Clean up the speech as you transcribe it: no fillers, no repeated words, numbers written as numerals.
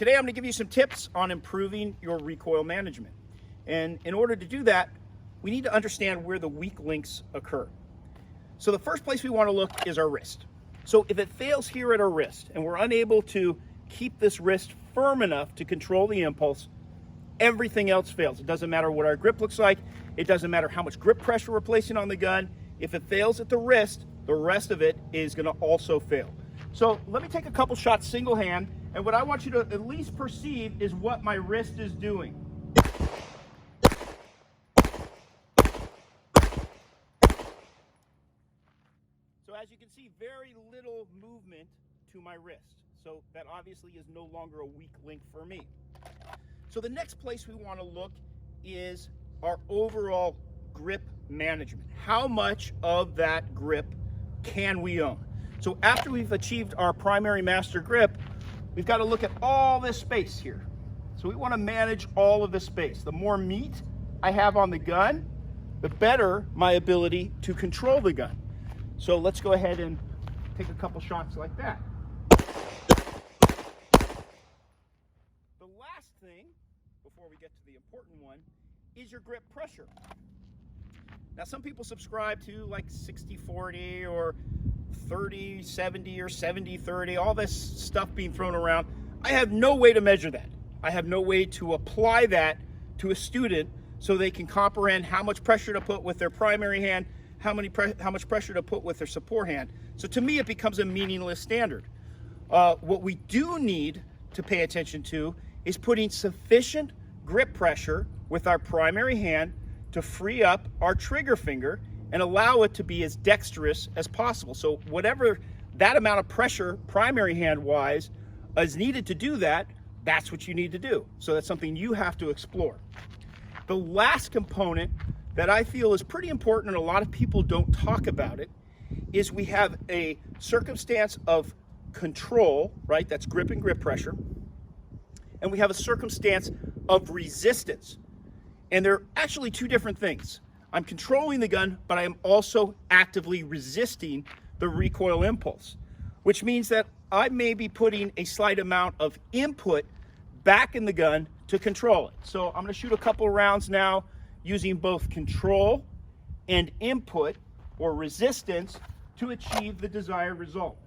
Today I'm going to give you some tips on improving your recoil management. And in order to do that, we need to understand where the weak links occur. So the first place we want to look is our wrist. So if it fails here at our wrist and we're unable to keep this wrist firm enough to control the impulse, everything else fails. It doesn't matter what our grip looks like. It doesn't matter how much grip pressure we're placing on the gun. If it fails at the wrist, the rest of it is going to also fail. So let me take a couple shots single hand, and what I want you to at least perceive is what my wrist is doing. So as you can see, very little movement to my wrist. So that obviously is no longer a weak link for me. So the next place we want to look is our overall grip management. How much of that grip can we own? So after we've achieved our primary master grip, we've got to look at all this space here. So we want to manage all of this space. The more meat I have on the gun, the better my ability to control the gun. So let's go ahead and take a couple shots like that. The last thing, before we get to the important one, is your grip pressure. Now some people subscribe to like 60-40 or 30-70 or 70-30, all this stuff being thrown around. I have no way to measure that. I have no way to apply that to a student so they can comprehend how much pressure to put with their primary hand, how much pressure to put with their support hand. So to me, it becomes a meaningless standard. What we do need to pay attention to is putting sufficient grip pressure with our primary hand to free up our trigger finger and allow it to be as dexterous as possible. So whatever that amount of pressure, primary hand wise, is needed to do that, that's what you need to do. So that's something you have to explore. The last component that I feel is pretty important, and a lot of people don't talk about it, is we have a circumstance of control, right? That's grip and grip pressure. And we have a circumstance of resistance. And they're actually two different things. I'm controlling the gun, but I am also actively resisting the recoil impulse, which means that I may be putting a slight amount of input back in the gun to control it. So I'm going to shoot a couple rounds now using both control and input or resistance to achieve the desired result.